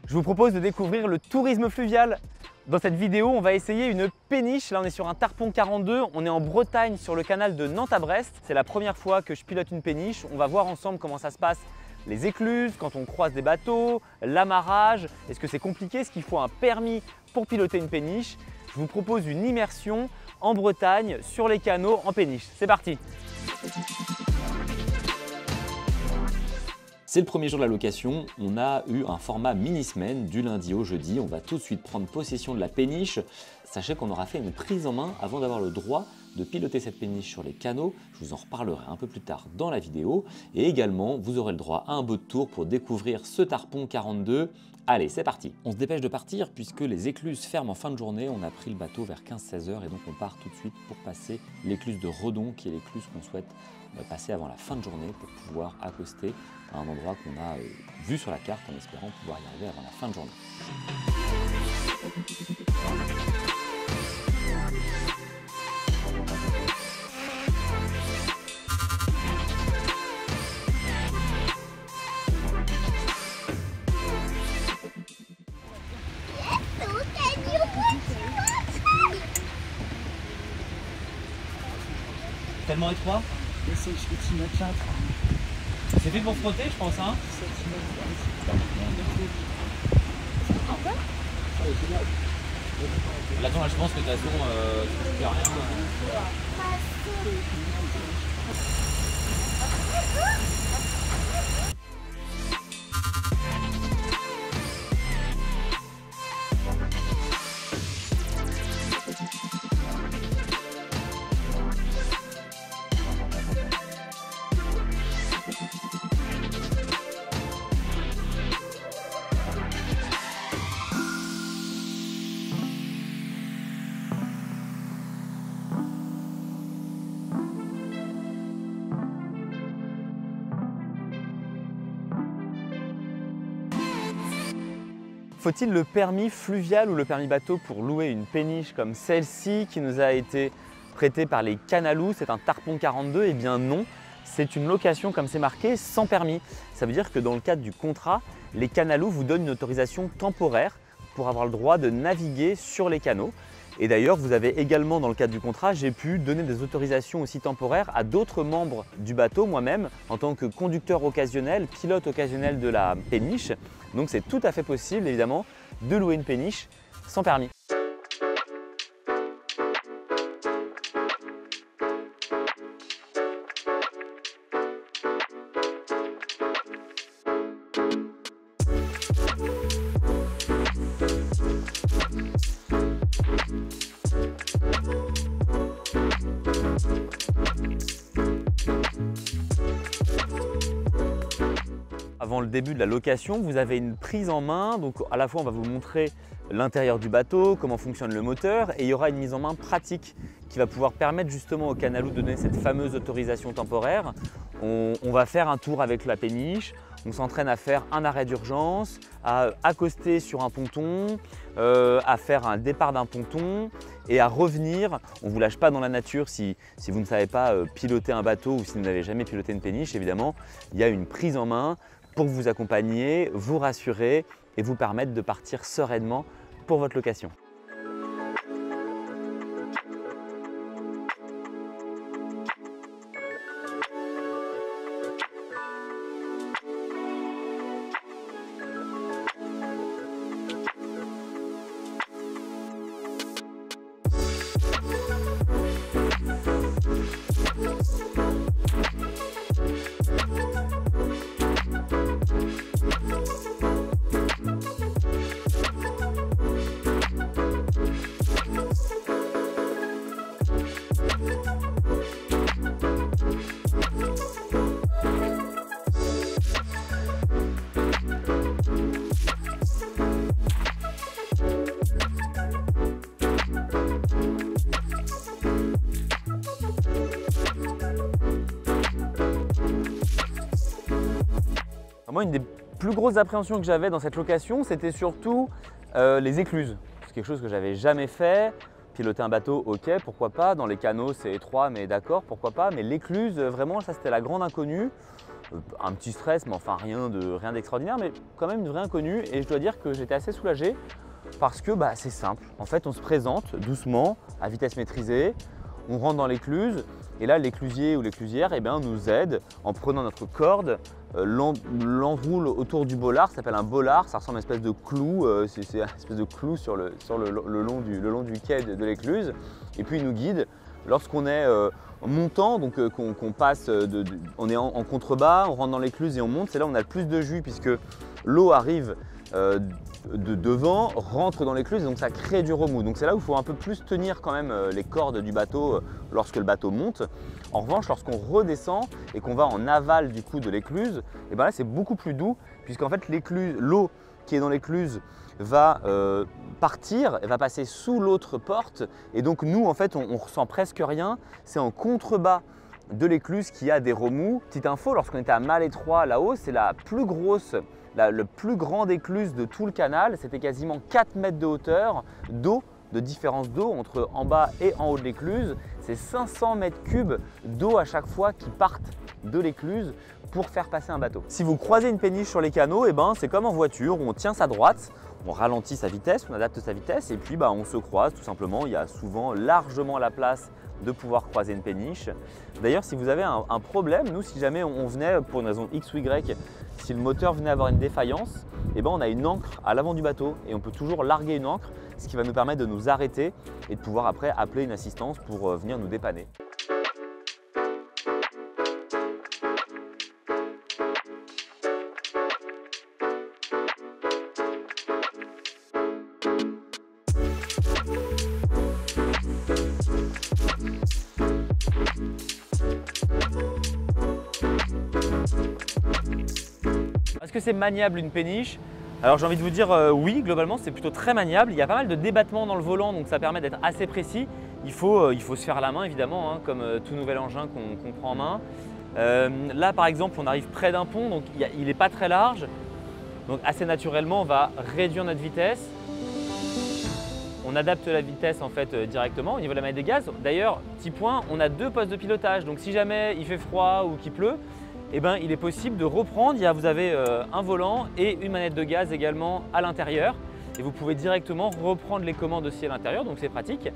Je vous propose de découvrir le tourisme fluvial. Dans cette vidéo, on va essayer une péniche. Là, on est sur un tarpon 42. On est en Bretagne, sur le canal de Nantes à Brest. C'est la première fois que je pilote une péniche. On va voir ensemble comment ça se passe. Les écluses, quand on croise des bateaux, l'amarrage. Est-ce que c'est compliqué? Est-ce qu'il faut un permis pour piloter une péniche? Je vous propose une immersion en Bretagne, sur les canaux, en péniche. C'est parti! C'est le premier jour de la location, on a eu un format mini-semaine du lundi au jeudi. On va tout de suite prendre possession de la péniche. Sachez qu'on aura fait une prise en main avant d'avoir le droit de piloter cette péniche sur les canaux. Je vous en reparlerai un peu plus tard dans la vidéo. Et également, vous aurez le droit à un boat tour pour découvrir ce tarpon 42. Allez, c'est parti! On se dépêche de partir puisque les écluses ferment en fin de journée. On a pris le bateau vers 15-16 h et donc on part tout de suite pour passer l'écluse de Redon, qui est l'écluse qu'on souhaite passer avant la fin de journée pour pouvoir accoster à un endroit qu'on a vu sur la carte en espérant pouvoir y arriver avant la fin de journée. Tellement étroit? C'est fait pour frotter, je pense, hein? Attends, je pense que de toute façon, il n'y a rien. Faut-il le permis fluvial ou le permis bateau pour louer une péniche comme celle-ci qui nous a été prêtée par les Canalous? C'est un tarpon 42. Eh bien non, c'est une location comme c'est marqué sans permis. Ça veut dire que dans le cadre du contrat, les Canalous vous donnent une autorisation temporaire pour avoir le droit de naviguer sur les canaux. Et d'ailleurs, vous avez également dans le cadre du contrat, j'ai pu donner des autorisations aussi temporaires à d'autres membres du bateau, moi-même, en tant que conducteur occasionnel, pilote occasionnel de la péniche. Donc c'est tout à fait possible, évidemment, de louer une péniche sans permis. Avant le début de la location, vous avez une prise en main. Donc à la fois, on va vous montrer l'intérieur du bateau, comment fonctionne le moteur, et il y aura une mise en main pratique qui va pouvoir permettre justement au Canalous de donner cette fameuse autorisation temporaire. On va faire un tour avec la péniche, on s'entraîne à faire un arrêt d'urgence, à accoster sur un ponton, à faire un départ d'un ponton et à revenir. On ne vous lâche pas dans la nature si vous ne savez pas piloter un bateau ou si vous n'avez jamais piloté une péniche. Évidemment, il y a une prise en main pour vous accompagner, vous rassurer et vous permettre de partir sereinement pour votre location. Moi, une des plus grosses appréhensions que j'avais dans cette location, c'était surtout les écluses. C'est quelque chose que j'avais jamais fait. Piloter un bateau, ok, pourquoi pas. Dans les canaux, c'est étroit, mais d'accord, pourquoi pas. Mais l'écluse, vraiment, ça c'était la grande inconnue. Un petit stress, mais enfin rien d'extraordinaire, mais quand même une vraie inconnue. Et je dois dire que j'étais assez soulagé parce que c'est simple. En fait, on se présente doucement, à vitesse maîtrisée, on rentre dans l'écluse et là, l'éclusier ou l'éclusière nous aide en prenant notre corde, l'enroule autour du bollard, ça s'appelle un bollard, ça ressemble à une espèce de clou, c'est une espèce de clou sur le long du quai de l'écluse, et puis il nous guide. Lorsqu'on est montant, donc qu'on passe, on est en contrebas, on rentre dans l'écluse et on monte, c'est là où on a le plus de jus puisque l'eau arrive de devant, rentre dans l'écluse et donc ça crée du remous. Donc c'est là où il faut un peu plus tenir quand même les cordes du bateau lorsque le bateau monte. En revanche, lorsqu'on redescend et qu'on va en aval du coup de l'écluse, et là c'est beaucoup plus doux puisqu'en fait l'eau qui est dans l'écluse va partir, elle va passer sous l'autre porte et donc nous en fait on ressent presque rien, c'est en contrebas de l'écluse qu'il y a des remous. Petite info, lorsqu'on était à Malétroit là-haut, c'est la plus grosse, le plus grande écluse de tout le canal, c'était quasiment 4 mètres de hauteur d'eau, de différence d'eau entre en bas et en haut de l'écluse. C'est 500 mètres cubes d'eau à chaque fois qui partent de l'écluse pour faire passer un bateau. Si vous croisez une péniche sur les canaux, c'est comme en voiture, on tient sa droite, on ralentit sa vitesse, on adapte sa vitesse et puis on se croise tout simplement. Il y a souvent largement la place de pouvoir croiser une péniche. D'ailleurs, si vous avez un problème, nous si jamais on venait pour une raison X ou Y, si le moteur venait avoir une défaillance, on a une ancre à l'avant du bateau et on peut toujours larguer une ancre, ce qui va nous permettre de nous arrêter et de pouvoir après appeler une assistance pour venir nous dépanner. Est-ce que c'est maniable une péniche? Alors j'ai envie de vous dire oui, globalement c'est plutôt très maniable. Il y a pas mal de débattements dans le volant donc ça permet d'être assez précis. Il faut se faire la main évidemment, comme tout nouvel engin qu'on prend en main. Là par exemple on arrive près d'un pont donc il n'est pas très large. Donc assez naturellement on va réduire notre vitesse. On adapte la vitesse en fait directement au niveau de la manette des gaz. D'ailleurs, petit point, on a 2 postes de pilotage donc si jamais il fait froid ou qu'il pleut, il est possible de reprendre. Vous avez un volant et une manette de gaz également à l'intérieur et vous pouvez directement reprendre les commandes aussi à l'intérieur, donc c'est pratique.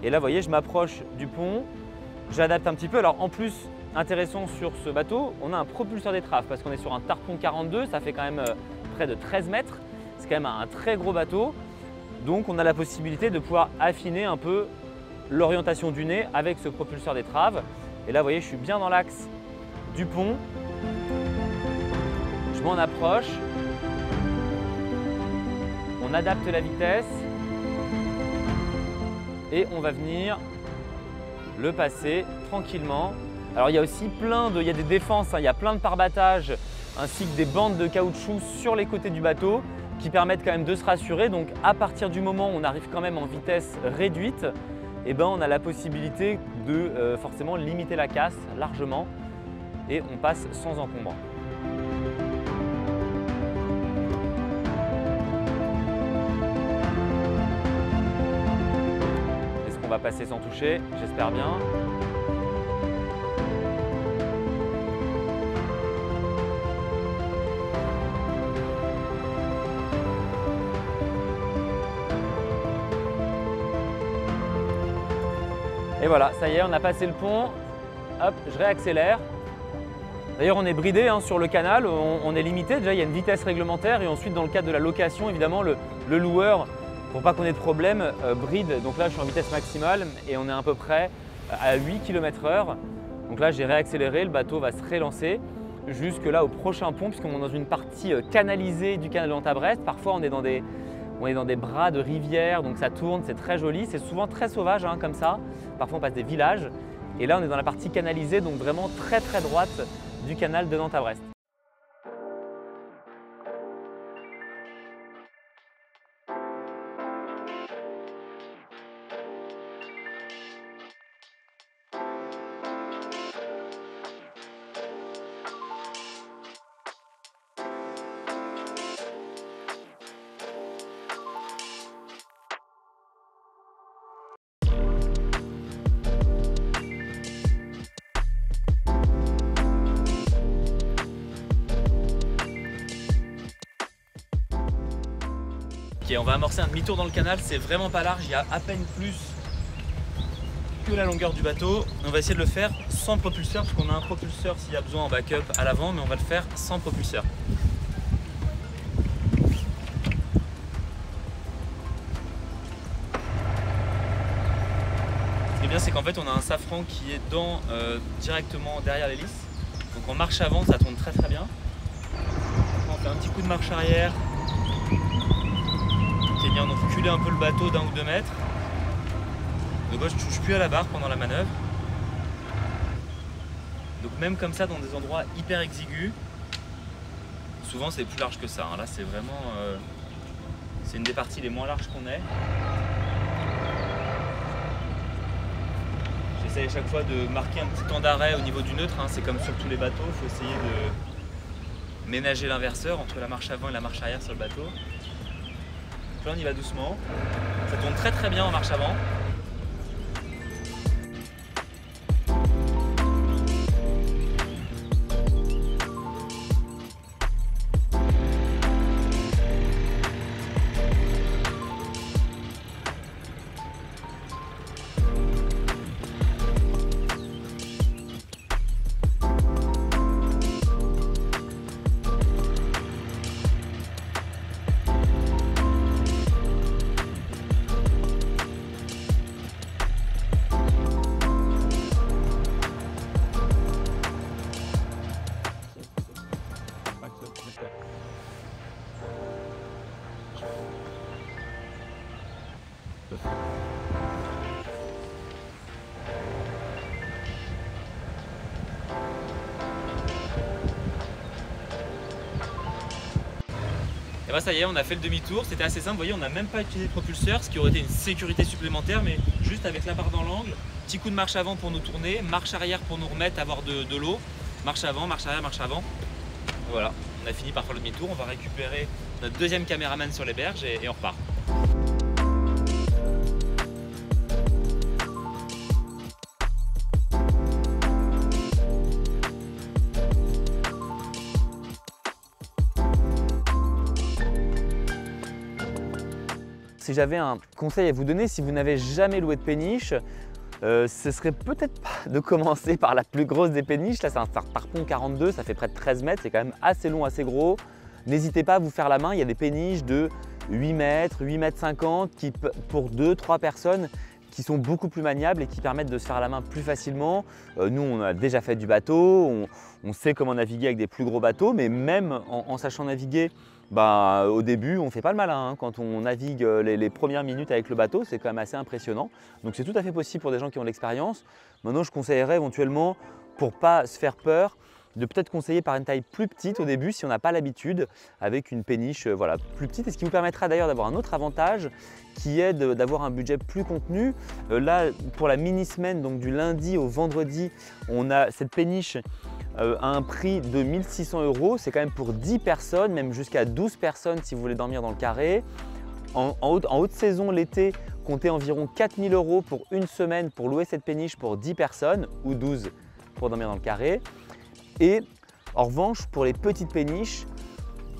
Et là, vous voyez, je m'approche du pont, j'adapte un petit peu. Alors en plus, intéressant sur ce bateau, on a un propulseur d'étrave parce qu'on est sur un Tarpon 42, ça fait quand même près de 13 mètres. C'est quand même un très gros bateau. Donc on a la possibilité de pouvoir affiner un peu l'orientation du nez avec ce propulseur d'étrave. Et là, vous voyez, je suis bien dans l'axe du pont. Je m'en approche. On adapte la vitesse. Et on va venir le passer tranquillement. Alors il y a aussi il y a des défenses, il y a plein de pare-battages ainsi que des bandes de caoutchouc sur les côtés du bateau qui permettent quand même de se rassurer. Donc à partir du moment où on arrive quand même en vitesse réduite, on a la possibilité de forcément limiter la casse largement et on passe sans encombrant. Est-ce qu'on va passer sans toucher? J'espère bien. Et voilà, ça y est, on a passé le pont. Hop, je réaccélère. D'ailleurs, on est bridé sur le canal, on est limité. Déjà, il y a une vitesse réglementaire et ensuite, dans le cadre de la location, évidemment, le loueur, pour pas qu'on ait de problème, bride. Donc là, je suis en vitesse maximale et on est à peu près à 8 km/h. Donc là, j'ai réaccéléré, le bateau va se relancer jusque là au prochain pont puisqu'on est dans une partie canalisée du canal de Nantes-Brest. Parfois, on est dans des bras de rivière, donc ça tourne, c'est très joli. C'est souvent très sauvage comme ça. Parfois, on passe des villages. Et là, on est dans la partie canalisée, donc vraiment très très droite du canal de Nantes-Brest. Ok, on va amorcer un demi-tour dans le canal, c'est vraiment pas large, il y a à peine plus que la longueur du bateau. On va essayer de le faire sans propulseur, parce qu'on a un propulseur s'il y a besoin en backup à l'avant, mais on va le faire sans propulseur. Ce qui est bien, c'est qu'en fait on a un safran qui est directement derrière l'hélice. Donc en marche avant, ça tourne très bien. On fait un petit coup de marche arrière. Ok, bien, on a reculé un peu le bateau d'1 ou 2 mètres. De gauche, je ne touche plus à la barre pendant la manœuvre. Donc même comme ça, dans des endroits hyper exigus, souvent c'est plus large que ça. Hein. Là, c'est vraiment... c'est une des parties les moins larges qu'on ait. J'essaie à chaque fois de marquer un petit temps d'arrêt au niveau du neutre. Hein. C'est comme sur tous les bateaux, il faut essayer de ménager l'inverseur entre la marche avant et la marche arrière sur le bateau. Donc là, on y va doucement. Ça tourne très bien en marche avant. Et bah ça y est, on a fait le demi-tour, c'était assez simple, vous voyez, on n'a même pas utilisé de propulseur, ce qui aurait été une sécurité supplémentaire, mais juste avec la barre dans l'angle, petit coup de marche avant pour nous tourner, marche arrière pour nous remettre, avoir de l'eau, marche avant, marche arrière, marche avant. Voilà, on a fini par faire le demi-tour, on va récupérer notre deuxième caméraman sur les berges et on repart. Si j'avais un conseil à vous donner, si vous n'avez jamais loué de péniche, ce serait peut-être pas de commencer par la plus grosse des péniches. Là, c'est un Tarpon 42, ça fait près de 13 mètres, c'est quand même assez long, assez gros. N'hésitez pas à vous faire la main, il y a des péniches de 8 mètres, 8 mètres 50 qui, pour 2-3 personnes qui sont beaucoup plus maniables et qui permettent de se faire la main plus facilement. Nous, on a déjà fait du bateau, on sait comment naviguer avec des plus gros bateaux, mais même en sachant naviguer, bah, au début, on ne fait pas le malin. Hein. Quand on navigue les premières minutes avec le bateau, c'est quand même assez impressionnant. Donc c'est tout à fait possible pour des gens qui ont de l'expérience. Maintenant, je conseillerais éventuellement, pour ne pas se faire peur, de peut-être conseiller par une taille plus petite au début si on n'a pas l'habitude, avec une péniche voilà, plus petite. Et ce qui vous permettra d'ailleurs d'avoir un autre avantage qui est d'avoir un budget plus contenu. Là, pour la mini-semaine, donc du lundi au vendredi, on a cette péniche à un prix de 1 600 €. C'est quand même pour 10 personnes, même jusqu'à 12 personnes si vous voulez dormir dans le carré. En haute saison, l'été, comptez environ 4 000 € pour une semaine pour louer cette péniche pour 10 personnes ou 12 pour dormir dans le carré. Et en revanche, pour les petites péniches,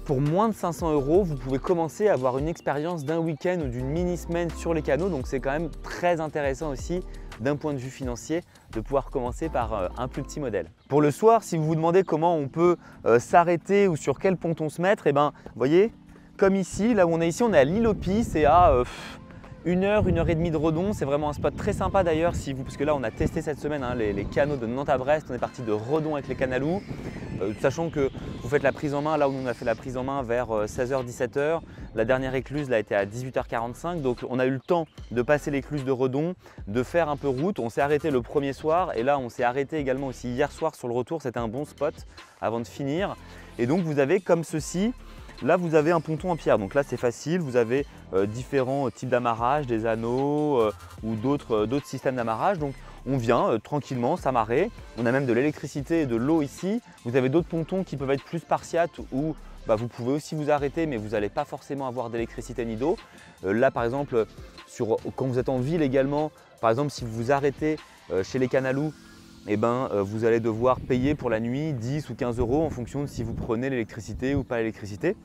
pour moins de 500 €, vous pouvez commencer à avoir une expérience d'un week-end ou d'une mini-semaine sur les canaux. Donc c'est quand même très intéressant aussi d'un point de vue financier de pouvoir commencer par un plus petit modèle. Pour le soir, si vous vous demandez comment on peut s'arrêter ou sur quel ponton se mettre, et ben, vous voyez, comme ici, là où on est ici, on est à l'île aux Pies, c'est à 1 heure, 1 heure et demie de Redon. C'est vraiment un spot très sympa d'ailleurs, parce que là on a testé cette semaine hein, les canaux de Nantes à Brest. On est parti de Redon avec les canalous, sachant que vous faites la prise en main, là où on a fait la prise en main vers 16h, 17h. La dernière écluse là, était à 18h45, donc on a eu le temps de passer l'écluse de Redon, de faire un peu route. On s'est arrêté le premier soir et là on s'est arrêté également aussi hier soir sur le retour. C'était un bon spot avant de finir. Et donc vous avez comme ceci. Là, vous avez un ponton en pierre, donc là c'est facile, vous avez différents types d'amarrage, des anneaux ou d'autres systèmes d'amarrage. Donc on vient tranquillement s'amarrer, on a même de l'électricité et de l'eau ici. Vous avez d'autres pontons qui peuvent être plus spartiates où vous pouvez aussi vous arrêter mais vous n'allez pas forcément avoir d'électricité ni d'eau. Là par exemple, quand vous êtes en ville également, par exemple si vous vous arrêtez chez les canalous, vous allez devoir payer pour la nuit 10 ou 15 € en fonction de si vous prenez l'électricité ou pas l'électricité.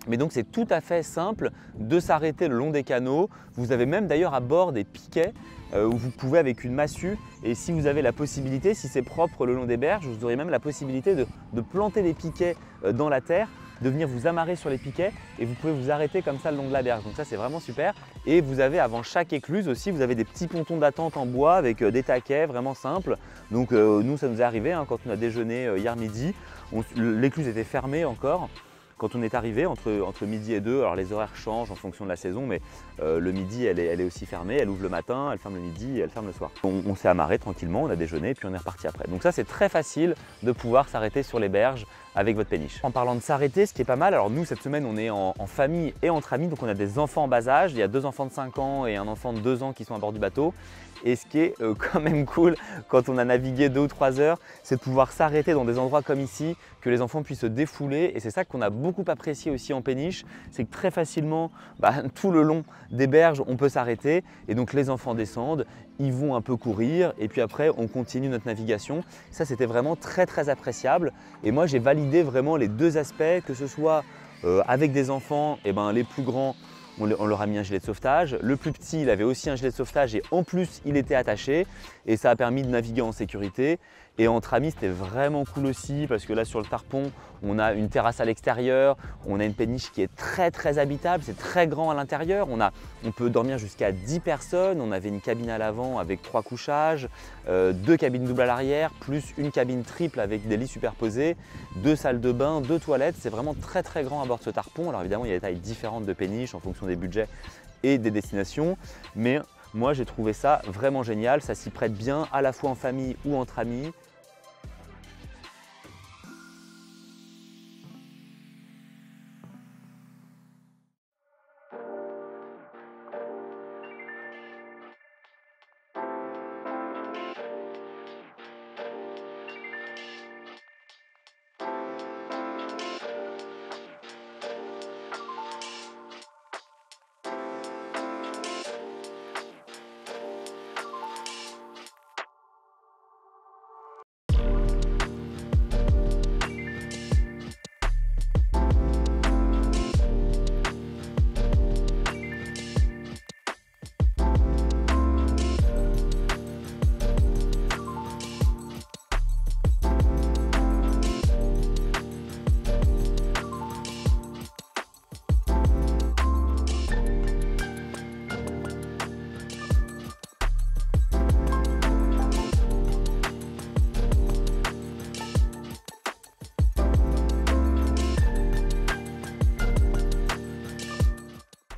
Mais donc c'est tout à fait simple de s'arrêter le long des canaux. Vous avez même d'ailleurs à bord des piquets où vous pouvez avec une massue, et si vous avez la possibilité, si c'est propre le long des berges, vous aurez même la possibilité de planter des piquets dans la terre, de venir vous amarrer sur les piquets et vous pouvez vous arrêter comme ça le long de la berge. Donc ça c'est vraiment super. Et vous avez avant chaque écluse aussi, vous avez des petits pontons d'attente en bois avec des taquets vraiment simples. Donc nous ça nous est arrivé quand on a déjeuné hier midi, l'écluse était fermée encore. Quand on est arrivé entre midi et 2, alors les horaires changent en fonction de la saison, mais le midi elle est aussi fermée, elle ouvre le matin, elle ferme le midi et elle ferme le soir. On s'est amarré tranquillement, on a déjeuné et puis on est reparti après. Donc ça c'est très facile de pouvoir s'arrêter sur les berges avec votre péniche. En parlant de s'arrêter, ce qui est pas mal, alors nous cette semaine on est en famille et entre amis, donc on a des enfants en bas âge, il y a 2 enfants de 5 ans et un enfant de 2 ans qui sont à bord du bateau. Et ce qui est quand même cool quand on a navigué 2 ou 3 heures, c'est de pouvoir s'arrêter dans des endroits comme ici, que les enfants puissent se défouler. Et c'est ça qu'on a beaucoup apprécié aussi en péniche, c'est que très facilement, tout le long des berges, on peut s'arrêter. Et donc les enfants descendent, ils vont un peu courir et puis après on continue notre navigation. Ça c'était vraiment très appréciable. Et moi j'ai validé vraiment les 2 aspects, que ce soit avec des enfants, les plus grands, on leur a mis un gilet de sauvetage. Le plus petit, il avait aussi un gilet de sauvetage et en plus, il était attaché. Et ça a permis de naviguer en sécurité. Et entre amis, c'était vraiment cool aussi parce que là, sur le tarpon, on a une terrasse à l'extérieur. On a une péniche qui est très habitable. C'est très grand à l'intérieur. On peut dormir jusqu'à 10 personnes. On avait une cabine à l'avant avec 3 couchages, 2 cabines doubles à l'arrière, plus une cabine triple avec des lits superposés, 2 salles de bain, 2 toilettes. C'est vraiment très grand à bord de ce tarpon. Alors évidemment, il y a des tailles différentes de péniches en fonction des budgets et des destinations. Mais moi, j'ai trouvé ça vraiment génial. Ça s'y prête bien à la fois en famille ou entre amis.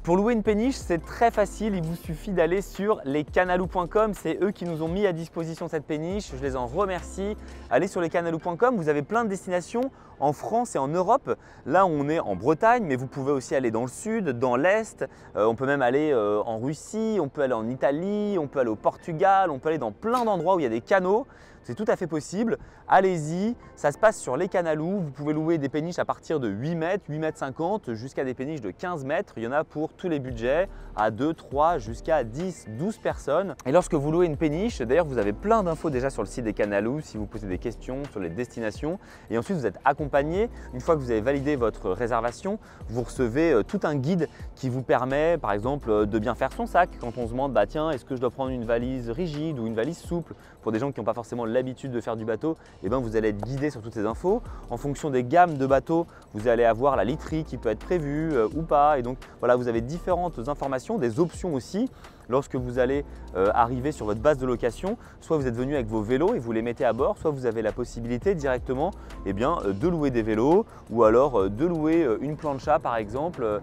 Pour louer une péniche, c'est très facile, il vous suffit d'aller sur lescanalous.com, c'est eux qui nous ont mis à disposition cette péniche, je les en remercie. Allez sur lescanalous.com, vous avez plein de destinations en France et en Europe. Là, on est en Bretagne, mais vous pouvez aussi aller dans le sud, dans l'est, on peut même aller en Russie, on peut aller en Italie, on peut aller au Portugal, on peut aller dans plein d'endroits où il y a des canaux. C'est tout à fait possible. Allez-y, ça se passe sur les Canalous. Vous pouvez louer des péniches à partir de 8 mètres, 8 mètres 50 jusqu'à des péniches de 15 mètres. Il y en a pour tous les budgets, à 2, 3 jusqu'à 10, 12 personnes. Et lorsque vous louez une péniche, d'ailleurs vous avez plein d'infos déjà sur le site des Canalous si vous posez des questions sur les destinations. Et ensuite vous êtes accompagné. Une fois que vous avez validé votre réservation, vous recevez tout un guide qui vous permet par exemple de bien faire son sac. Quand on se demande tiens, est-ce que je dois prendre une valise rigide ou une valise souple? Pour des gens qui n'ont pas forcément l'habitude de faire du bateau, vous allez être guidé sur toutes ces infos. En fonction des gammes de bateaux, vous allez avoir la literie qui peut être prévue ou pas. Et donc voilà, vous avez différentes informations, des options aussi. Lorsque vous allez arriver sur votre base de location, soit vous êtes venu avec vos vélos et vous les mettez à bord, soit vous avez la possibilité directement de louer des vélos ou alors de louer une plancha par exemple